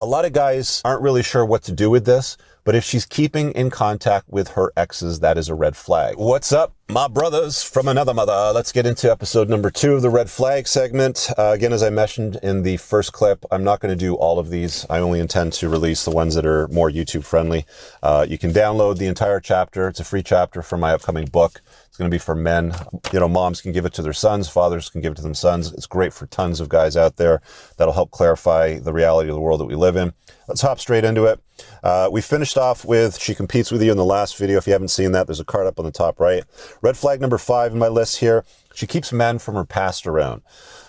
A lot of guys aren't really sure what to do with this, but if she's keeping in contact with her exes, that is a red flag. What's up, my brothers from another mother? Let's get into episode number 2 of the red flag segment. Again, as I mentioned in the first clip, I'm not going to do all of these. I only intend to release the ones that are more YouTube friendly. You can download the entire chapter. It's a free chapter from my upcoming book. It's going to be for men. You know, moms can give it to their sons. Fathers can give it to them sons. It's great for tons of guys out there. That'll help clarify the reality of the world that we live in. Let's hop straight into it. We finished off with She Competes With You in the last video. If you haven't seen that, there's a card up on the top right. Red flag number 5 in my list here. She keeps men from her past around.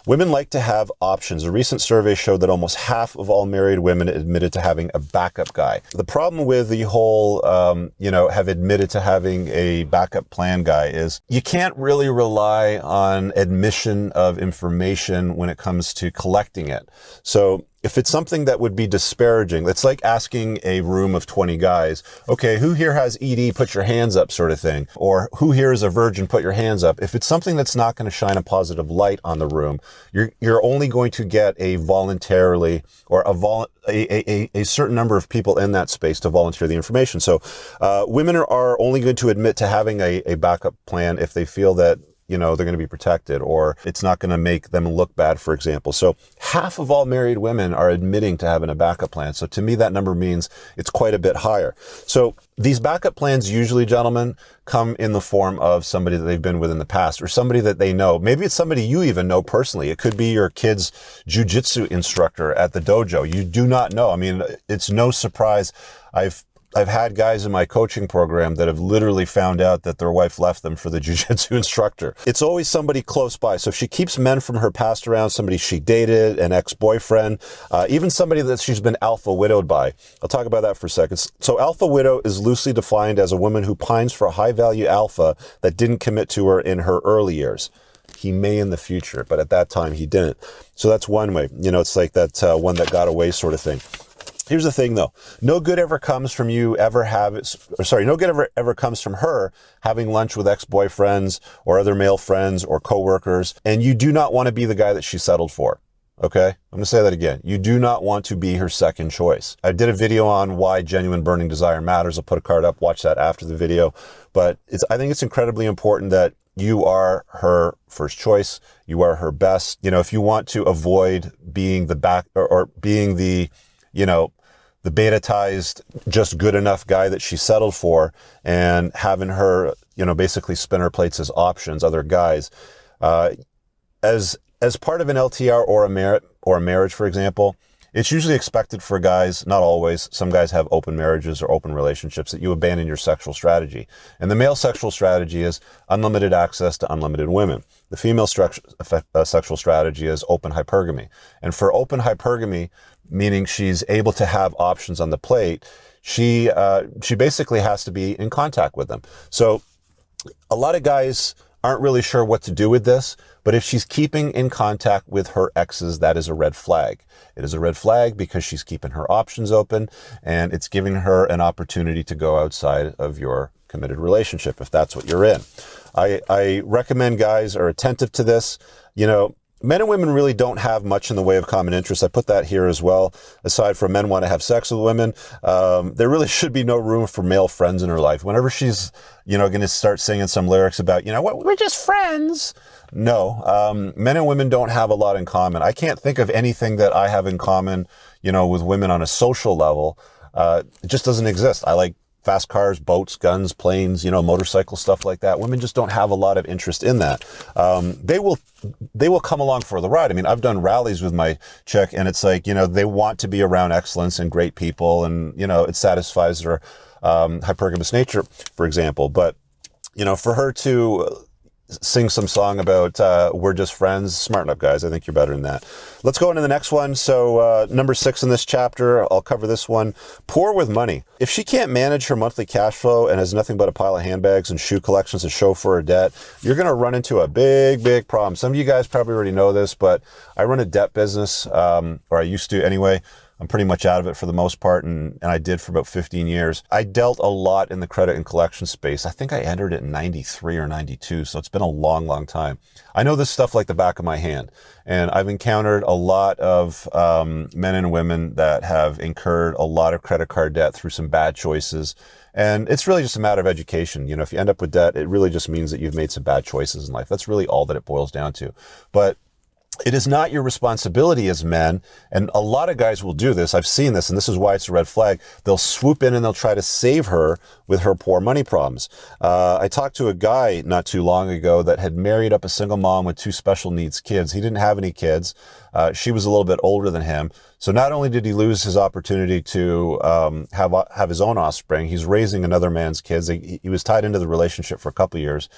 Women like to have options. A recent survey showed that almost half of all married women admitted to having a backup guy. The problem with the whole, have admitted to having a backup plan guy is you can't really rely on admission of information when it comes to collecting it. So if it's something that would be disparaging, it's like asking a room of 20 guys, okay, who here has ED, put your hands up sort of thing. Or who here is a virgin, put your hands up. If it's something that's not going to shine a positive light on the room, you're only going to get a voluntarily or a certain number of people in that space to volunteer the information. So women are only going to admit to having a backup plan if they feel that they're going to be protected or it's not going to make them look bad, for example. So half of all married women are admitting to having a backup plan. So to me, that number means it's quite a bit higher. So these backup plans usually, gentlemen, come in the form of somebody that they've been with in the past or somebody that they know. Maybe it's somebody you even know personally. It could be your kid's jiu-jitsu instructor at the dojo. You do not know. I mean, it's no surprise. I've had guys in my coaching program that have literally found out that their wife left them for the jiu-jitsu instructor. It's always somebody close by. So if she keeps men from her past around, somebody she dated, an ex-boyfriend, even somebody that she's been alpha widowed by. I'll talk about that for a second. So alpha widow is loosely defined as a woman who pines for a high-value alpha that didn't commit to her in her early years. He may in the future, but at that time he didn't. So that's one way. It's like that one that got away sort of thing. Here's the thing, though. No good ever comes from no good ever comes from her having lunch with ex-boyfriends or other male friends or coworkers. And you do not want to be the guy that she settled for. Okay? I'm going to say that again. You do not want to be her second choice. I did a video on why genuine burning desire matters. I'll put a card up. Watch that after the video. But I think it's incredibly important that you are her first choice. You are her best. If you want to avoid being the back or being the beta-tized, just good enough guy that she settled for and having her, basically spin her plates as options, other guys. As part of an LTR or a marriage, for example, it's usually expected for guys, not always, some guys have open marriages or open relationships, that you abandon your sexual strategy. And the male sexual strategy is unlimited access to unlimited women. The female sexual strategy is open hypergamy. And for open hypergamy, meaning she's able to have options on the plate, she basically has to be in contact with them. So a lot of guys aren't really sure what to do with this, but if she's keeping in contact with her exes, that is a red flag. It is a red flag because she's keeping her options open and it's giving her an opportunity to go outside of your committed relationship, if that's what you're in. I recommend guys are attentive to this. Men and women really don't have much in the way of common interests. I put that here as well. Aside from men want to have sex with women, there really should be no room for male friends in her life. Whenever she's, going to start singing some lyrics about, we're just friends. No, men and women don't have a lot in common. I can't think of anything that I have in common, with women on a social level. It just doesn't exist. I like fast cars, boats, guns, planes, motorcycles, stuff like that. Women just don't have a lot of interest in that. They will come along for the ride. I mean, I've done rallies with my chick and it's like, they want to be around excellence and great people and, it satisfies their hypergamous nature, for example. But, for her to sing some song about we're just friends, smarten up, guys. I think you're better than that. Let's go into the next one. So number 6 in this chapter, I'll cover this one. Poor with money. If she can't manage her monthly cash flow and has nothing but a pile of handbags and shoe collections to show for her debt, you're going to run into a big, big problem. Some of you guys probably already know this, but I run a debt business, or I used to anyway. I'm pretty much out of it for the most part, and I did for about 15 years. I dealt a lot in the credit and collection space. I think I entered it in 93 or 92, so it's been a long, long time. I know this stuff like the back of my hand, and I've encountered a lot of men and women that have incurred a lot of credit card debt through some bad choices. And it's really just a matter of education. You know, if you end up with debt, it really just means that you've made some bad choices in life. That's really all that it boils down to. But it is not your responsibility as men, and a lot of guys will do this. I've seen this, and this is why it's a red flag. They'll swoop in and they'll try to save her with her poor money problems. I talked to a guy not too long ago that had married up a single mom with 2 special needs kids. He didn't have any kids. She was a little bit older than him. So not only did he lose his opportunity to have his own offspring, he's raising another man's kids. He was tied into the relationship for a couple of years.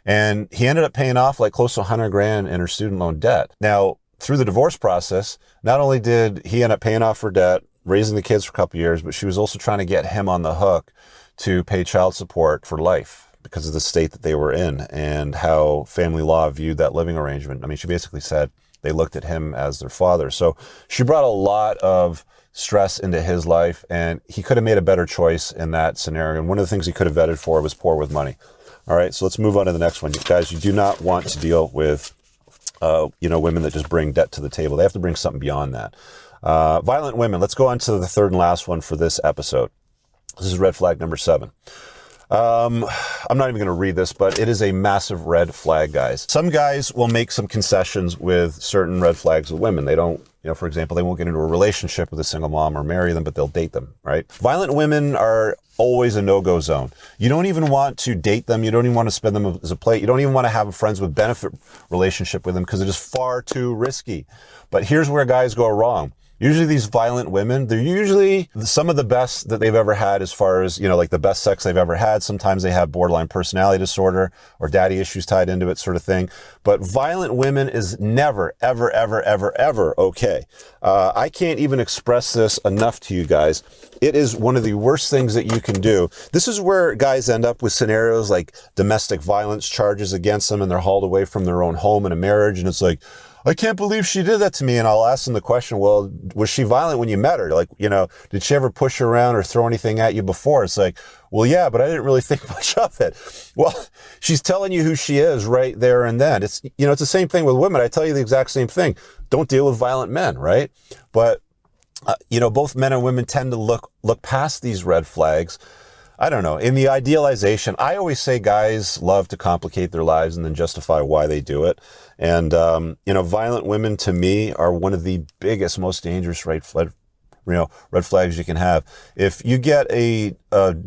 And he ended up paying off like close to $100,000 in her student loan debt. Now, through the divorce process, not only did he end up paying off her debt, raising the kids for a couple of years, but she was also trying to get him on the hook to pay child support for life because of the state that they were in and how family law viewed that living arrangement. I mean, she basically said they looked at him as their father. So she brought a lot of stress into his life, and he could have made a better choice in that scenario. And one of the things he could have vetted for was poor with money. All right, so let's move on to the next one. You guys, you do not want to deal with, women that just bring debt to the table. They have to bring something beyond that. Violent women. Let's go on to the third and last one for this episode. This is red flag number 7. I'm not even going to read this, but it is a massive red flag, guys. Some guys will make some concessions with certain red flags with women. They don't, for example, they won't get into a relationship with a single mom or marry them, but they'll date them, right? Violent women are always a no-go zone. You don't even want to date them. You don't even want to spend them as a plate. You don't even want to have a friends with benefit relationship with them because it is far too risky. But here's where guys go wrong. Usually these violent women, they're usually some of the best that they've ever had as far as, like the best sex they've ever had. Sometimes they have borderline personality disorder or daddy issues tied into it, sort of thing. But violent women is never, ever, ever, ever, ever okay. I can't even express this enough to you guys. It is one of the worst things that you can do. This is where guys end up with scenarios like domestic violence charges against them and they're hauled away from their own home in a marriage. And it's like, I can't believe she did that to me. And I'll ask them the question, well, was she violent when you met her? Like, did she ever push you around or throw anything at you before? It's like, well, yeah, but I didn't really think much of it. Well, she's telling you who she is right there and then. It's, it's the same thing with women. I tell you the exact same thing. Don't deal with violent men, right? But, both men and women tend to look past these red flags. I don't know. In the idealization, I always say guys love to complicate their lives and then justify why they do it. And, violent women to me are one of the biggest, most dangerous red flags you can have. If you get a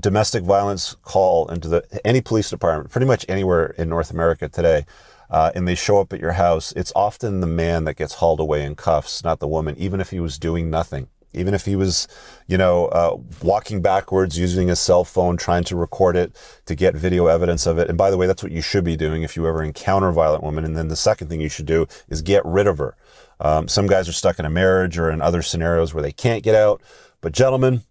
domestic violence call into any police department, pretty much anywhere in North America today, and they show up at your house, it's often the man that gets hauled away in cuffs, not the woman, even if he was doing nothing. Even if he was, walking backwards, using his cell phone, trying to record it to get video evidence of it. And by the way, that's what you should be doing if you ever encounter a violent woman. And then the second thing you should do is get rid of her. Some guys are stuck in a marriage or in other scenarios where they can't get out. But gentlemen,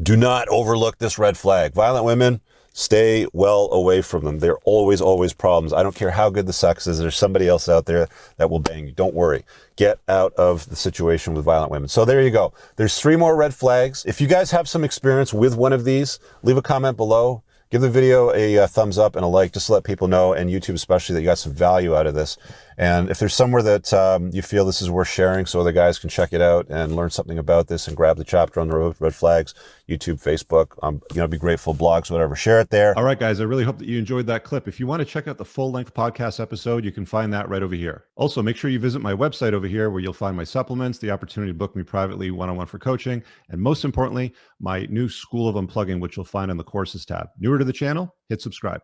do not overlook this red flag. Violent women, stay well away from them. They're always, always problems. I don't care how good the sex is. There's somebody else out there that will bang you. Don't worry. Get out of the situation with violent women. So there you go. There's 3 more red flags. If you guys have some experience with one of these, leave a comment below. Give the video a thumbs up and a like just to let people know, and YouTube especially, that you got some value out of this. And if there's somewhere that you feel this is worth sharing so other guys can check it out and learn something about this and grab the chapter on the red flags, YouTube, Facebook, be grateful, blogs, whatever, share it there. All right, guys, I really hope that you enjoyed that clip. If you want to check out the full-length podcast episode, you can find that right over here. Also, make sure you visit my website over here where you'll find my supplements, the opportunity to book me privately one-on-one for coaching, and most importantly, my new School of Unplugging, which you'll find on the courses tab. Newer to the channel, hit subscribe.